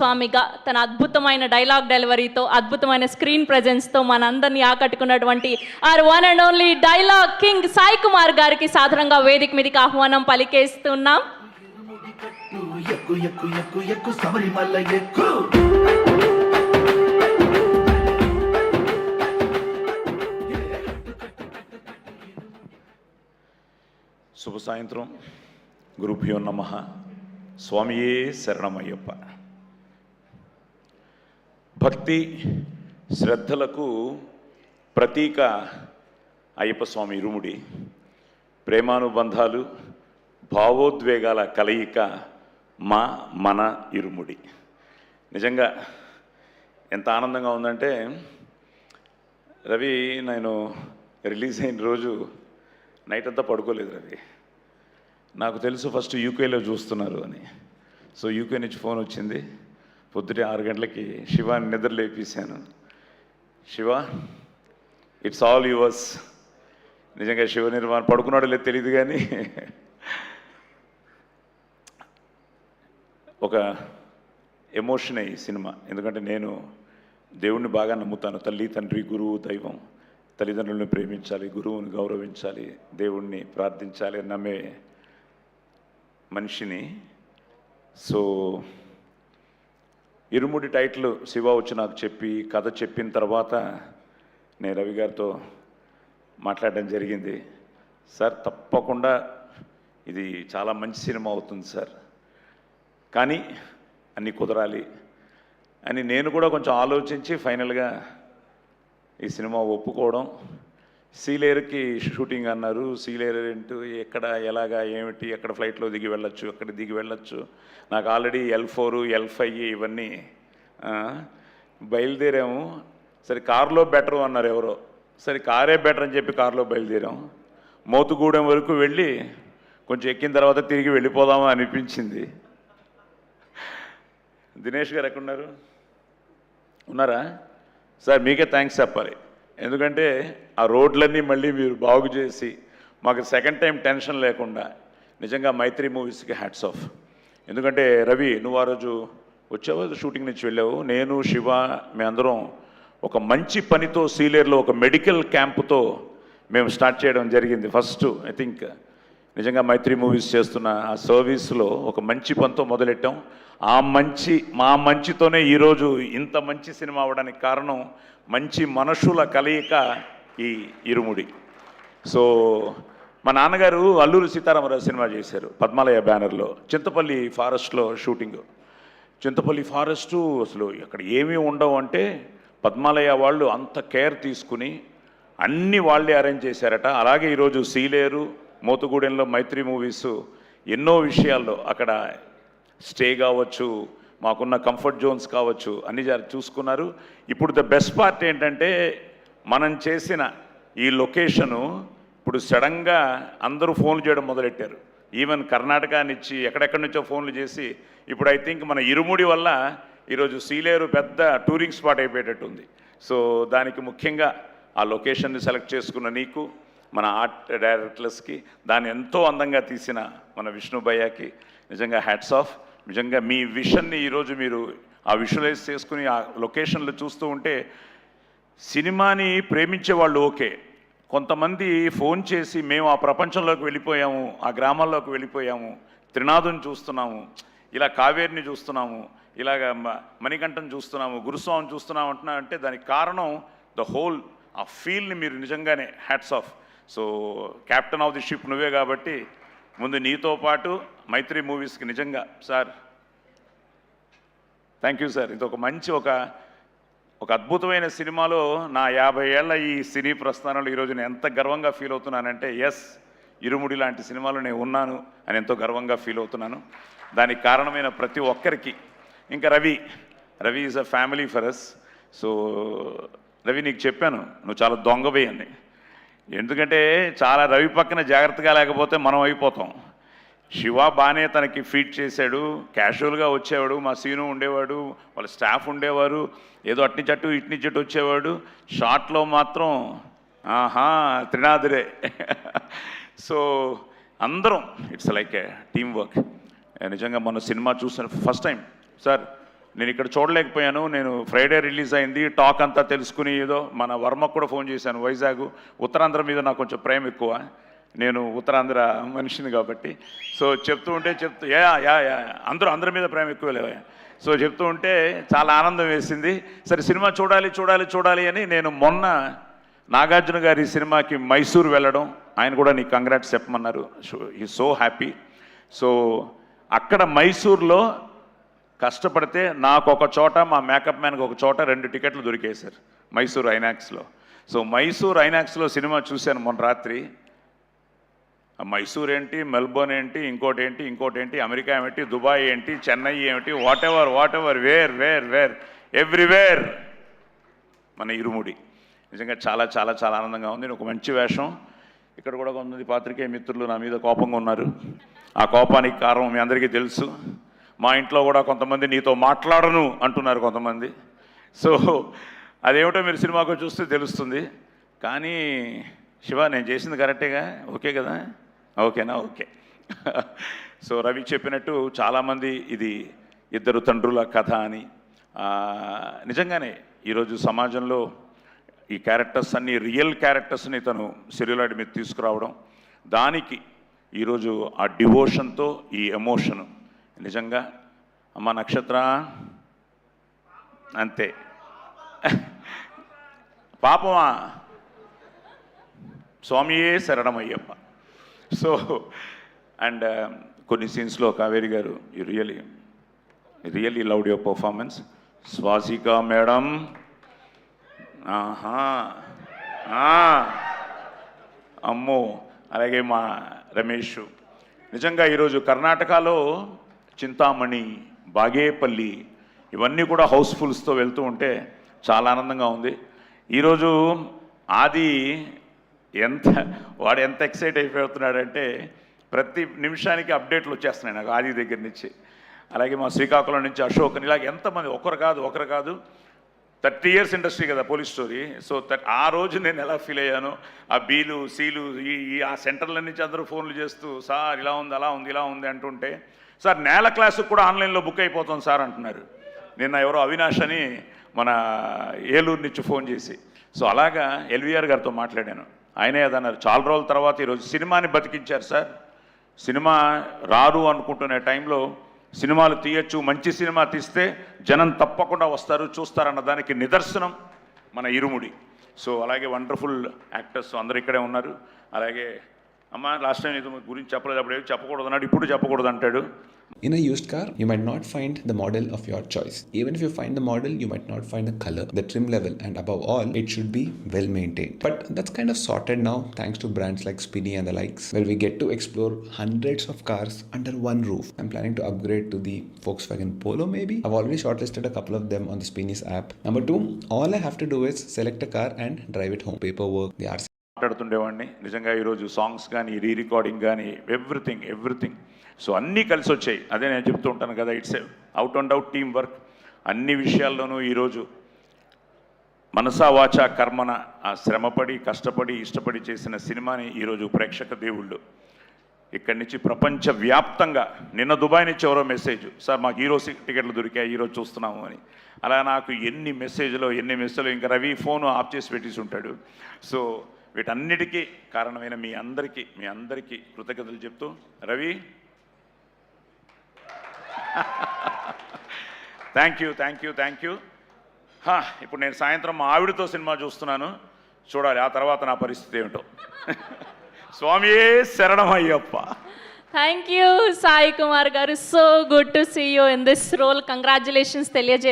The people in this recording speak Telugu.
స్వామిగా తన అద్భుతమైన డైలాగ్ డెలివరీతో అద్భుతమైన స్క్రీన్ ప్రెజెన్స్తో మనందరినీ ఆకట్టుకున్నటువంటి our one and only dialogue king Sai Kumar గారికి సాధారణంగా వేదిక మీదకి ఆహ్వానం పలికేస్తున్నాం. శుభ సాయంత్రం. గురుభ్యో నమః. స్వామియే శరణమయ్యప్ప. భక్తి శ్రద్ధలకు ప్రతీక అయ్యప్ప స్వామి ఇరుముడి. ప్రేమానుబంధాలు భావోద్వేగాల కలయిక మన ఇరుముడి. నిజంగా ఎంత ఆనందంగా ఉందంటే, రవి నేను రిలీజ్ అయిన రోజు నైట్ అంతా పడుకోలేదు రవి. నాకు తెలుసు ఫస్ట్ యూకేలో చూస్తున్నారు అని. సో యూకే నుంచి ఫోన్ వచ్చింది. పొద్దుటే 6 గంటలకి శివాని నిద్ర లేపేశాను. Shiva, it's all yours. నిజంగా శివ నిర్మాణం పడుకున్నాడో లేదు తెలియదు, కానీ ఒక ఎమోషన్ అయ్యి సినిమా. ఎందుకంటే నేను దేవుణ్ణి బాగా నమ్ముతాను. తల్లి, తండ్రి, గురువు, దైవం. తల్లిదండ్రులను ప్రేమించాలి, గురువుని గౌరవించాలి, దేవుణ్ణి ప్రార్థించాలి అని నమ్మే మనిషిని. సో ఇరుముడి టైటిల్ శివ వచ్చి నాకు చెప్పి కథ చెప్పిన తర్వాత నేను రవి గారితో మాట్లాడడం జరిగింది. సార్, తప్పకుండా ఇది చాలా మంచి సినిమా అవుతుంది సార్, కానీ అన్నీ కుదరాలి అని నేను కూడా కొంచెం ఆలోచించి ఫైనల్గా ఈ సినిమా ఒప్పుకోవడం. సీలేరుకి షూటింగ్ అన్నారు. సీలేరు ఏంటో, ఎక్కడ, ఎలాగా, ఏమిటి, ఎక్కడ ఫ్లైట్లో దిగి వెళ్ళొచ్చు, ఎక్కడ దిగి వెళ్ళొచ్చు. నాకు ఆల్రెడీ L4 L5 ఇవన్నీ బయలుదేరాము. సరే కారులో బెటరు అన్నారు ఎవరో. సరే కారే బెటర్ అని చెప్పి కారులో బయలుదేరాం. మోతుగూడెం వరకు వెళ్ళి కొంచెం ఎక్కిన తర్వాత తిరిగి వెళ్ళిపోదామా అనిపించింది. దినేష్ గారు ఎక్కడున్నారు? ఉన్నారా? సార్, మీకే థ్యాంక్స్ చెప్పాలి. ఎందుకంటే ఆ రోడ్లన్నీ మళ్ళీ మీరు బాగు చేసి మాకు సెకండ్ టైం టెన్షన్ లేకుండా నిజంగా మైత్రి మూవీస్కి హ్యాట్స్ ఆఫ్. ఎందుకంటే రవి, నువ్వు ఆ రోజు వచ్చావు, షూటింగ్ నుంచి వెళ్ళావు. నేను, శివ, మేమందరం ఒక మంచి పనితో సీలేరులో ఒక మెడికల్ క్యాంపుతో మేము స్టార్ట్ చేయడం జరిగింది. ఫస్ట్ ఐ థింక్ నిజంగా మైత్రి మూవీస్ చేస్తున్న ఆ సర్వీస్లో ఒక మంచి పనితో మొదలెట్టాం. మా మంచితోనే ఈరోజు ఇంత మంచి సినిమా అవ్వడానికి కారణం మంచి మనుషుల కలయిక ఈ ఇరుముడి. సో మా నాన్నగారు అల్లూరి సీతారామరాజు సినిమా చేశారు పద్మాలయ బ్యానర్లో. చింతపల్లి ఫారెస్ట్లో షూటింగ్. చింతపల్లి ఫారెస్టు అసలు అక్కడ ఏమీ ఉండవు అంటే పద్మాలయ వాళ్ళు అంత కేర్ తీసుకుని అన్నీ వాళ్ళే అరేంజ్ చేశారట. అలాగే ఈరోజు సీలేరు, మోతుగూడెంలో మైత్రి మూవీస్ ఎన్నో విషయాల్లో అక్కడ స్టే కావచ్చు, మాకున్న కంఫర్ట్ జోన్స్ కావచ్చు, అన్ని చూసుకున్నారు. ఇప్పుడు ద బెస్ట్ పార్ట్ ఏంటంటే, మనం చేసిన ఈ లొకేషను ఇప్పుడు సడన్గా అందరూ ఫోన్లు చేయడం మొదలెట్టారు. ఈవెన్ కర్ణాటక నుంచి ఎక్కడెక్కడి నుంచో ఫోన్లు చేసి ఇప్పుడు ఐ థింక్ మన ఇరుముడి వల్ల ఈరోజు సీలేరు పెద్ద టూరింగ్ స్పాట్ అయిపోయేటట్టుంది. సో దానికి ముఖ్యంగా ఆ లొకేషన్ని సెలెక్ట్ చేసుకున్న నీకు, మన ఆర్ట్ డైరెక్టర్స్కి, దాన్ని ఎంతో అందంగా తీసిన మన విష్ణు భయ్యాకి నిజంగా హ్యాట్స్ ఆఫ్. నిజంగా మీ విషన్ని ఈరోజు మీరు ఆ విజువలైజ్ చేసుకుని ఆ లొకేషన్లు చూస్తూ ఉంటే సినిమాని ప్రేమించే వాళ్ళు ఓకే, కొంతమంది ఫోన్ చేసి మేము ఆ ప్రపంచంలోకి వెళ్ళిపోయాము, ఆ గ్రామాల్లోకి వెళ్ళిపోయాము, త్రినాథుని చూస్తున్నాము, ఇలా కావేరిని చూస్తున్నాము, ఇలాగ మణికంఠను చూస్తున్నాము, గురుస్వామిని చూస్తున్నాము అంటే దానికి కారణం ద హోల్ ఆ ఫీల్ని మీరు నిజంగానే hats off. So captain of the ship నువ్వే కాబట్టి ముందు నీతో పాటు మైత్రి మూవీస్కి నిజంగా సార్ థ్యాంక్ యూ సార్. ఇది ఒక మంచి ఒక అద్భుతమైన సినిమాలో నా 50 ఏళ్ల ఈ సినీ ప్రస్థానంలో ఈరోజు నేను ఎంత గర్వంగా ఫీల్ అవుతున్నానంటే, ఎస్, ఇరుముడి లాంటి సినిమాలో నేను ఉన్నాను అని ఎంతో గర్వంగా ఫీల్ అవుతున్నాను. దానికి కారణమైన ప్రతి ఒక్కరికి. ఇంకా Ravi is a family for us. So Ravi, నీకు చెప్పాను నువ్వు చాలా దొంగవే అని. ఎందుకంటే చాలా రవి పక్కన జాగ్రత్తగా లేకపోతే మనం అయిపోతాం. శివ బాగానే తనకి ఫీట్ చేశాడు, క్యాజువల్గా వచ్చేవాడు, మా సీను ఉండేవాడు, వాళ్ళ స్టాఫ్ ఉండేవారు, ఏదో అట్నిచట్టు ఇట్నిచట్టు వచ్చేవాడు. షార్ట్లో మాత్రం త్రినాథురే. సో అందరం it's like A team work. నిజంగా మన సినిమా చూసిన ఫస్ట్ టైం సార్ నేను ఇక్కడ చూడలేకపోయాను. నేను ఫ్రైడే రిలీజ్ అయింది, టాక్ అంతా తెలుసుకుని ఏదో మన వర్మకు కూడా ఫోన్ చేశాను. వైజాగ్ ఉత్తరాంధ్ర మీద నాకు కొంచెం ప్రేమ ఎక్కువ, నేను ఉత్తరాంధ్ర మనిషిని కాబట్టి. సో చెప్తూ ఉంటే యా అందరి మీద ప్రేమ ఎక్కువ లేవా. సో చెప్తూ ఉంటే చాలా ఆనందం వేసింది. సరే సినిమా చూడాలి అని నేను మొన్న నాగార్జున గారి సినిమాకి మైసూర్ వెళ్ళడం, ఆయన కూడా నీకు కంగ్రాట్స్ చెప్పమన్నారు. ఈ సో హ్యాపీ. సో అక్కడ మైసూర్లో కష్టపడితే నాకు ఒక చోట, మా మేకప్ మ్యాన్కి ఒక చోట 2 టికెట్లు దొరికాయి సార్ మైసూర్ ఐనాక్స్లో. సో మైసూర్ ఐనాక్స్లో సినిమా చూశాను మొన్న రాత్రి. మైసూర్ ఏంటి, మెల్బోర్న్ ఏంటి, ఇంకోటి ఏంటి, అమెరికా ఏమిటి, దుబాయ్ ఏంటి, చెన్నై ఏమిటి, వాట్ ఎవర్ వేర్ ఎవ్రీవేర్ మన ఇరుముడి. నిజంగా చాలా చాలా చాలా ఆనందంగా ఉంది. ఒక మంచి వేషం. ఇక్కడ కూడా కొంతమంది పాత్రికేయ మిత్రులు నా మీద కోపంగా ఉన్నారు. ఆ కోపానికి కారణం మీ అందరికీ తెలుసు. మా ఇంట్లో కూడా కొంతమంది నీతో మాట్లాడను అంటున్నారు కొంతమంది. సో అదేమిటో మీరు సినిమాకు చూస్తే తెలుస్తుంది. కానీ శివ, నేను చేసింది కరెక్టేగా, ఓకే కదా? ఓకేనా? ఓకే. సో రవి చెప్పినట్టు చాలామంది ఇది ఇద్దరు తండ్రుల కథ అని. నిజంగానే ఈరోజు సమాజంలో ఈ క్యారెక్టర్స్ అన్నీ రియల్ క్యారెక్టర్స్ని తను సెల్యులాయిడ్ మీద తీసుకురావడం, దానికి ఈరోజు ఆ డివోషన్తో ఈ ఎమోషను నిజంగా అమ్మ నక్షత్ర అంతే. పాపమా స్వామియే శరణమయ్యప్ప. సో అండ్ కొన్ని సీన్స్లో కావేరి గారు you really loved your performance. Swasika madam, అమ్మో, అలాగే మా రమేష్. నిజంగా ఈరోజు కర్ణాటకలో చింతామణి, బాగేపల్లి ఇవన్నీ కూడా హౌస్ఫుల్స్తో వెళ్తూ ఉంటే చాలా ఆనందంగా ఉంది. ఈరోజు ఆది వాడు ఎంత ఎక్సైట్ అయిపోతున్నాడంటే ప్రతి నిమిషానికి అప్డేట్లు వచ్చేస్తున్నాయి నాకు ఆది దగ్గర నుంచి. అలాగే మా శ్రీకాకుళం నుంచి అశోక్ అని, ఇలాగ ఎంతమంది, ఒకరు కాదు 30 years ఇండస్ట్రీ కదా పోలీస్ స్టోరీ. సో ఆ రోజు నేను ఎలా ఫీల్ అయ్యానో, ఆ బీలు సీలు ఆ సెంటర్ల నుంచి అందరూ ఫోన్లు చేస్తూ సార్ ఇలా ఉంది అలా ఉంది ఇలా ఉంది అంటుంటే, సార్ నేల క్లాసుకు కూడా ఆన్లైన్లో బుక్ అయిపోతుంది సార్ అంటున్నారు. నిన్న ఎవరో అవినాష్ అని మన ఏలూరు నుంచి ఫోన్ చేసి. సో అలాగా ఎల్వీఆర్ గారితో మాట్లాడాను. ఆయనే అదన్నారు, చాలా రోజుల తర్వాత ఈరోజు సినిమాని బతికించారు సార్. సినిమా రారు అనుకుంటున్న టైంలో సినిమాలు తీయచ్చు, మంచి సినిమా తీస్తే జనం తప్పకుండా వస్తారు, చూస్తారన్న దానికి నిదర్శనం మన ఇరుముడి. సో అలాగే వండర్ఫుల్ యాక్టర్స్ అందరూ ఇక్కడే ఉన్నారు. అలాగే అమ్మ లాస్ట్ టైం ఇది గురించి చెప్పలేదు, అప్పుడు చెప్పకూడదు అన్నాడు, ఇప్పుడు చెప్పకూడదు అంటాడు. In a used car, you might not find the model of your choice. Even if you find the model, you might not find the color, the trim level, and above all, it should be well maintained. But that's kind of sorted now thanks to brands like Spinny and the likes, where we get to explore hundreds of cars under one roof. I'm planning to upgrade to the Volkswagen Polo maybe. I've already shortlisted a couple of them on the Spinny's app. Number 2, all I have to do is select a car and drive it home. Paperwork, the RC. మాట్లాడుతుండేవాడిని. నిజంగా ఈరోజు సాంగ్స్ కానీ, రికార్డింగ్ కానీ, ఎవ్రీథింగ్ సో అన్నీ కలిసి వచ్చాయి. అదే నేను చెప్తూ ఉంటాను కదా, it's out and out team work. అన్ని విషయాల్లోనూ ఈరోజు మనసా వాచా కర్మన ఆ శ్రమపడి కష్టపడి ఇష్టపడి చేసిన సినిమాని ఈరోజు ప్రేక్షక దేవుళ్ళు ఇక్కడి నుంచి ప్రపంచవ్యాప్తంగా, నిన్న దుబాయ్ నుంచి ఎవరో మెసేజ్, సార్ మాకు హీరో టికెట్లు దొరికాయి ఈరోజు చూస్తున్నాము అని. అలా నాకు ఎన్ని మెసేజ్లో ఇంకా రవి ఫోన్ ఆఫ్ చేసి పెట్టేసి ఉంటాడు. సో వీటన్నిటికీ కారణమైన మీ అందరికీ కృతజ్ఞతలు చెప్తూ, రవి థ్యాంక్ యూ. ఇప్పుడు నేను సాయంత్రం మా ఆవిడతో సినిమా చూస్తున్నాను, చూడాలి ఆ తర్వాత నా పరిస్థితి ఏమిటో. స్వామియే శరణమయ్యప్ప. థ్యాంక్ యూ సాయి కుమార్ గారు. So good to see you in this role. Congratulations తెలియజేస్తాను.